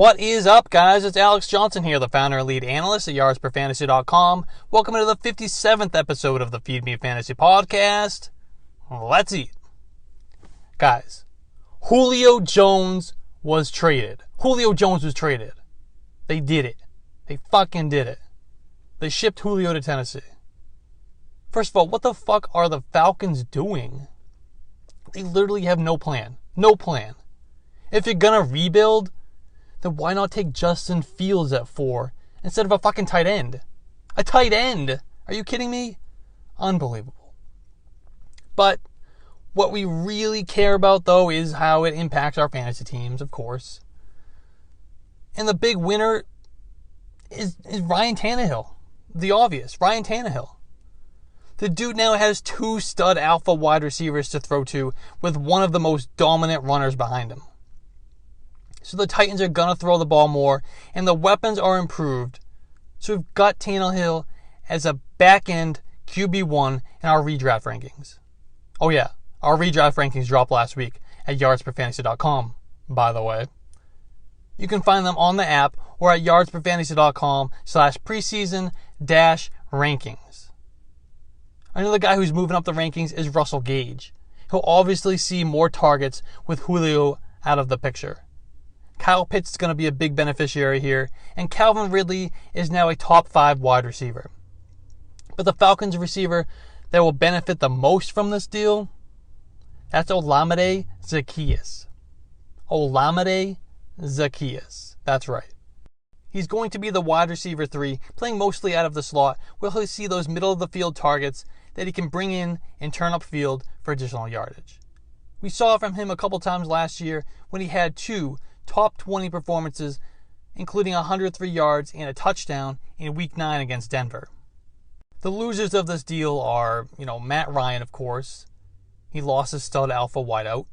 What is up, guys? It's Alex Johnson here, the founder and lead analyst at yardsperfantasy.com. Welcome to the 57th episode of the Feed Me Fantasy Podcast. Let's eat. Guys, Julio Jones was traded. They did it. They fucking did it. They shipped Julio to Tennessee. First of all, what the fuck are the Falcons doing? They literally have no plan. No plan. If you're gonna rebuild, then why not take Justin Fields at 4 instead of a fucking tight end? A tight end? Are you kidding me? Unbelievable. But what we really care about, though, is how it impacts our fantasy teams, of course. And the big winner is Ryan Tannehill. The obvious, Ryan Tannehill. The dude now has 2 stud alpha wide receivers to throw to with one of the most dominant runners behind him. So the Titans are going to throw the ball more, and the weapons are improved. So we've got Tannehill as a back-end QB1 in our redraft rankings. Oh yeah, our redraft rankings dropped last week at yardsperfantasy.com, by the way. You can find them on the app or at yardsperfantasy.com/preseason-rankings. Another guy who's moving up the rankings is Russell Gage. He'll obviously see more targets with Julio out of the picture. Kyle Pitts is going to be a big beneficiary here, and Calvin Ridley is now a top 5 wide receiver. But the Falcons receiver that will benefit the most from this deal, that's Olamide Zaccheaus. Olamide Zaccheaus. That's right. He's going to be the wide receiver 3, playing mostly out of the slot, where he'll see those middle of the field targets that he can bring in and turn upfield for additional yardage. We saw from him a couple times last year when he had 2 top 20 performances, including 103 yards and a touchdown in Week 9 against Denver. The losers of this deal are, Matt Ryan, of course. He lost his stud alpha wideout.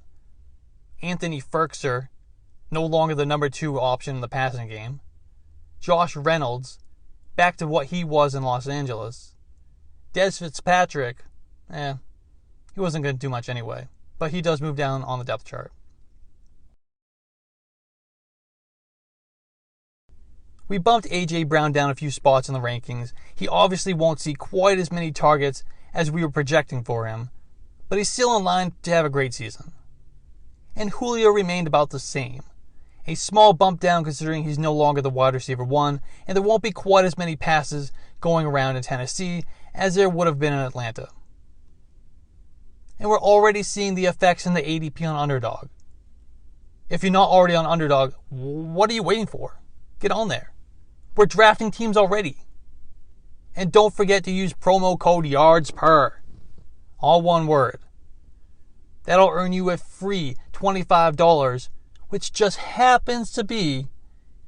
Anthony Ferkser, no longer the number 2 option in the passing game. Josh Reynolds, back to what he was in Los Angeles. Dez Fitzpatrick, he wasn't going to do much anyway, but he does move down on the depth chart. We bumped A.J. Brown down a few spots in the rankings. He obviously won't see quite as many targets as we were projecting for him, but he's still in line to have a great season. And Julio remained about the same. A small bump down considering he's no longer the wide receiver 1, and there won't be quite as many passes going around in Tennessee as there would have been in Atlanta. And we're already seeing the effects in the ADP on Underdog. If you're not already on Underdog, what are you waiting for? Get on there. We're drafting teams already. And don't forget to use promo code YARDSPER. All one word. That'll earn you a free $25, which just happens to be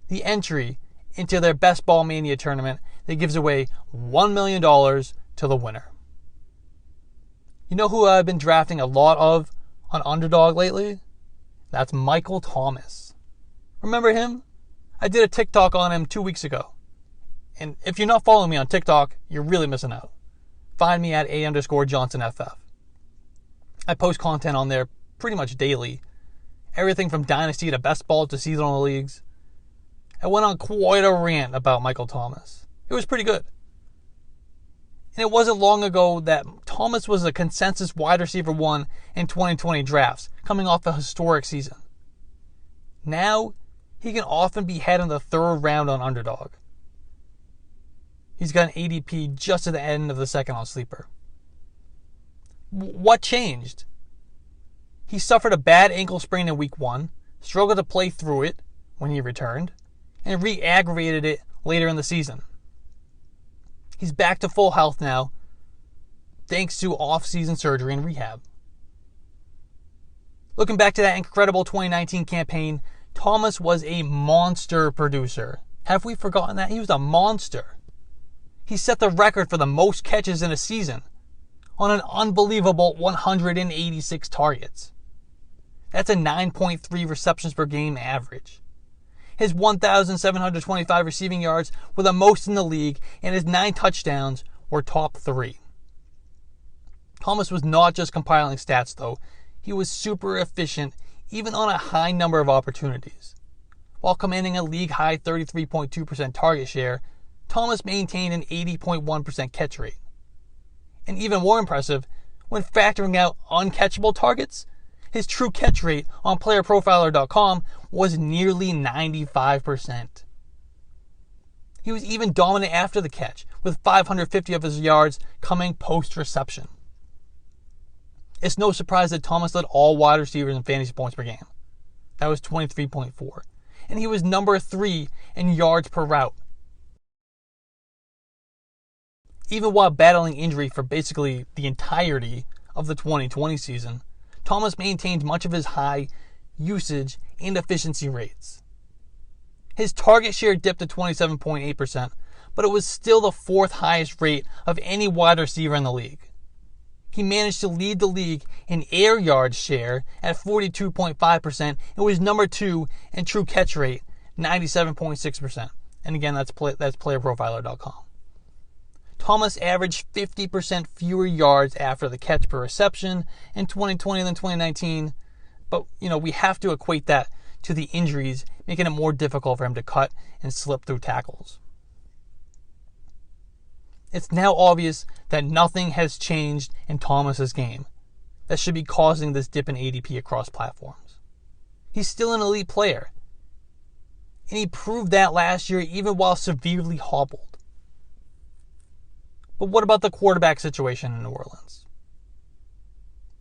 the entry into their Best Ball Mania tournament that gives away $1 million to the winner. You know who I've been drafting a lot of on Underdog lately? That's Michael Thomas. Remember him? I did a TikTok on him 2 weeks ago. And if you're not following me on TikTok, you're really missing out. Find me at @A_JohnsonFF. I post content on there pretty much daily. Everything from Dynasty to Best Ball to seasonal leagues. I went on quite a rant about Michael Thomas. It was pretty good. And it wasn't long ago that Thomas was a consensus wide receiver 1 in 2020 drafts, coming off a historic season. Now, he can often be had in the 3rd round on Underdog. He's got an ADP just at the end of the 2nd on Sleeper. What changed? He suffered a bad ankle sprain in Week 1, struggled to play through it when he returned, and re-aggravated it later in the season. He's back to full health now, thanks to off-season surgery and rehab. Looking back to that incredible 2019 campaign, Thomas was a monster producer. Have we forgotten that? He was a monster. He set the record for the most catches in a season on an unbelievable 186 targets. That's a 9.3 receptions per game average. His 1,725 receiving yards were the most in the league, and his 9 touchdowns were top 3. Thomas was not just compiling stats, though. He was super efficient, even on a high number of opportunities. While commanding a league-high 33.2% target share, Thomas maintained an 80.1% catch rate. And even more impressive, when factoring out uncatchable targets, his true catch rate on playerprofiler.com was nearly 95%. He was even dominant after the catch, with 550 of his yards coming post-reception. It's no surprise that Thomas led all wide receivers in fantasy points per game. That was 23.4. And he was number 3 in yards per route. Even while battling injury for basically the entirety of the 2020 season, Thomas maintained much of his high usage and efficiency rates. His target share dipped to 27.8%, but it was still the 4th highest rate of any wide receiver in the league. He managed to lead the league in air yards share at 42.5% and was number 2 in true catch rate, 97.6%. And again, that's playerprofiler.com. Thomas averaged 50% fewer yards after the catch per reception in 2020 than 2019. But, we have to equate that to the injuries, making it more difficult for him to cut and slip through tackles. It's now obvious that nothing has changed in Thomas's game that should be causing this dip in ADP across platforms. He's still an elite player, and he proved that last year even while severely hobbled. But what about the quarterback situation in New Orleans?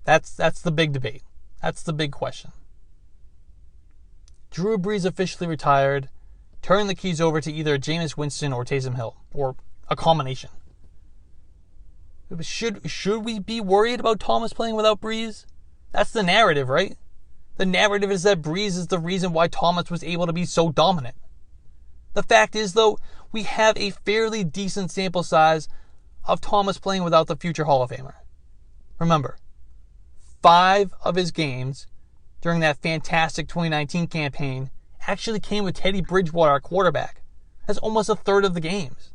That's the big debate. That's the big question. Drew Brees officially retired, turning the keys over to either Jameis Winston or Taysom Hill, or a combination. Should we be worried about Thomas playing without Brees? That's the narrative, right? The narrative is that Brees is the reason why Thomas was able to be so dominant. The fact is, though, we have a fairly decent sample size of Thomas playing without the future Hall of Famer. Remember, 5 of his games during that fantastic 2019 campaign actually came with Teddy Bridgewater at quarterback. That's almost a third of the games.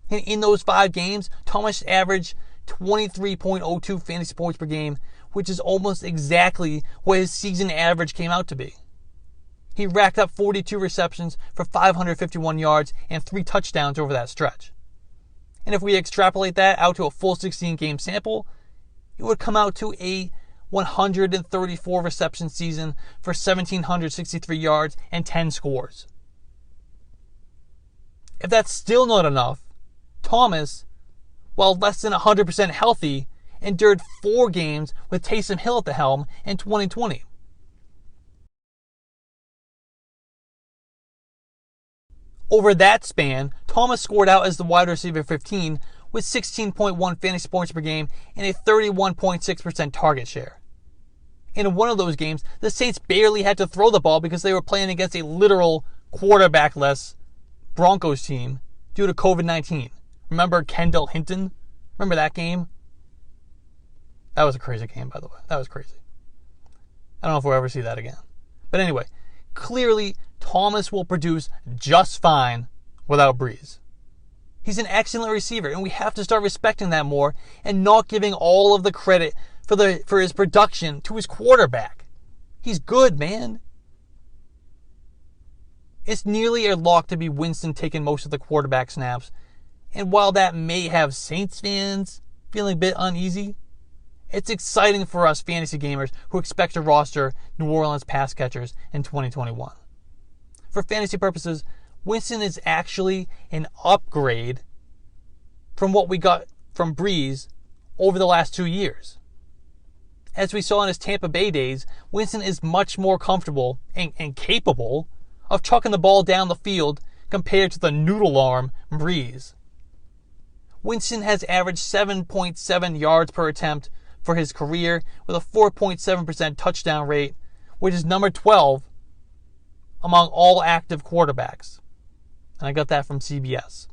And in those 5 games, Thomas averaged 23.02 fantasy points per game, which is almost exactly what his season average came out to be. He racked up 42 receptions for 551 yards and 3 touchdowns over that stretch. And if we extrapolate that out to a full 16-game sample, it would come out to a 134 reception season for 1,763 yards and 10 scores. If that's still not enough, Thomas, while less than 100% healthy, endured 4 games with Taysom Hill at the helm in 2020. Over that span, Thomas scored out as the wide receiver 15 with 16.1 fantasy points per game and a 31.6% target share. In one of those games, the Saints barely had to throw the ball because they were playing against a literal quarterback-less Broncos team due to COVID-19. Remember Kendall Hinton? Remember that game? That was a crazy game, by the way. That was crazy. I don't know if we'll ever see that again. But anyway, clearly, Thomas will produce just fine without Brees. He's an excellent receiver, and we have to start respecting that more and not giving all of the credit for his production to his quarterback. He's good, man. It's nearly a lock to be Winston taking most of the quarterback snaps, and while that may have Saints fans feeling a bit uneasy, it's exciting for us fantasy gamers who expect to roster New Orleans pass catchers in 2021. For fantasy purposes, Winston is actually an upgrade from what we got from Brees over the last 2 years. As we saw in his Tampa Bay days, Winston is much more comfortable and capable of chucking the ball down the field compared to the noodle arm Brees. Winston has averaged 7.7 yards per attempt for his career with a 4.7% touchdown rate, which is number 12 among all active quarterbacks. And I got that from CBS.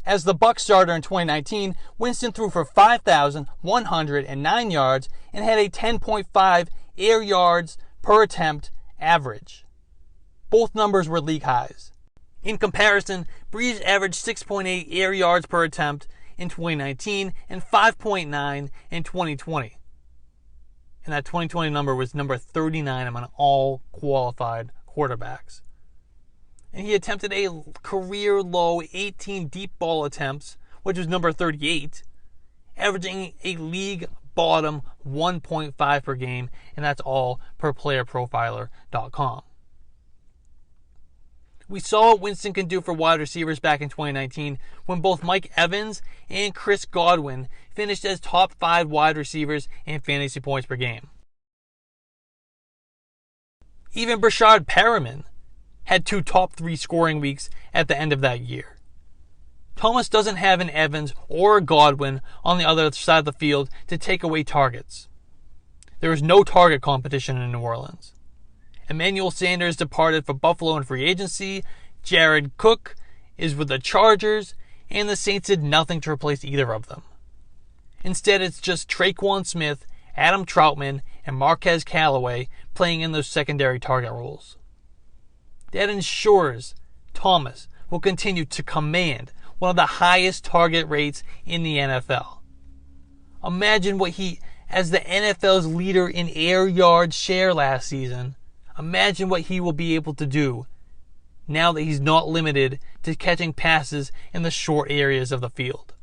As the Bucs starter in 2019, Winston threw for 5,109 yards and had a 10.5 air yards per attempt average. Both numbers were league highs. In comparison, Brees averaged 6.8 air yards per attempt in 2019 and 5.9 in 2020. And that 2020 number was number 39 among all qualified quarterbacks. And he attempted a career low 18 deep ball attempts, which was number 38, averaging a league bottom 1.5 per game, and that's all per playerprofiler.com. We saw what Winston can do for wide receivers back in 2019 when both Mike Evans and Chris Godwin finished as top 5 wide receivers in fantasy points per game. Even Brashad Perriman had 2 top 3 scoring weeks at the end of that year. Thomas doesn't have an Evans or a Godwin on the other side of the field to take away targets. There is no target competition in New Orleans. Emmanuel Sanders departed for Buffalo in free agency, Jared Cook is with the Chargers, and the Saints did nothing to replace either of them. Instead, it's just Traquan Smith, Adam Troutman, and Marquez Callaway playing in those secondary target roles. That ensures Thomas will continue to command one of the highest target rates in the NFL. Imagine what he, as the NFL's leader in air yard share last season, imagine what he will be able to do now that he's not limited to catching passes in the short areas of the field.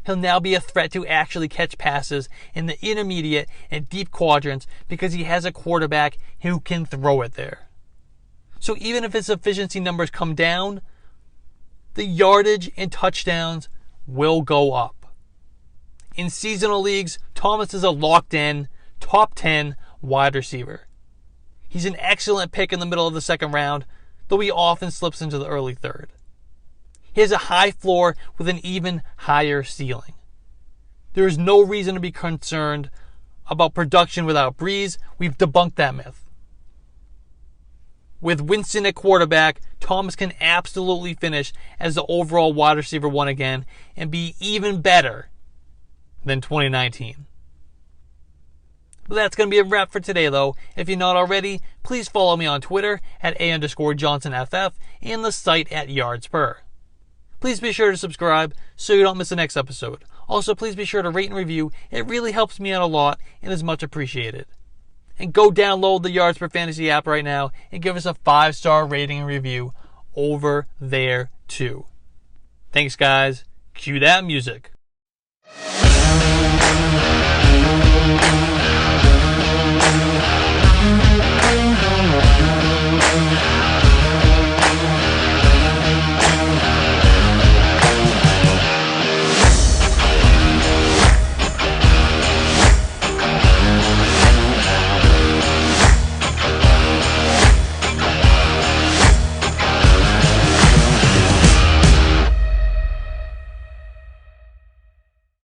He'll now be a threat to actually catch passes in the intermediate and deep quadrants because he has a quarterback who can throw it there. So even if his efficiency numbers come down, the yardage and touchdowns will go up. In seasonal leagues, Thomas is a locked-in, top 10 wide receiver. He's an excellent pick in the middle of the second round, though he often slips into the early third. He has a high floor with an even higher ceiling. There is no reason to be concerned about production without Breeze. We've debunked that myth. With Winston at quarterback, Thomas can absolutely finish as the overall wide receiver 1 again and be even better than 2019. But that's going to be a wrap for today, though. If you're not already, please follow me on Twitter at @A_JohnsonFF and the site at YardsPer. Please be sure to subscribe so you don't miss the next episode. Also, please be sure to rate and review. It really helps me out a lot and is much appreciated. And go download the Yards Per Fantasy app right now and give us a 5-star rating and review over there too. Thanks, guys. Cue that music.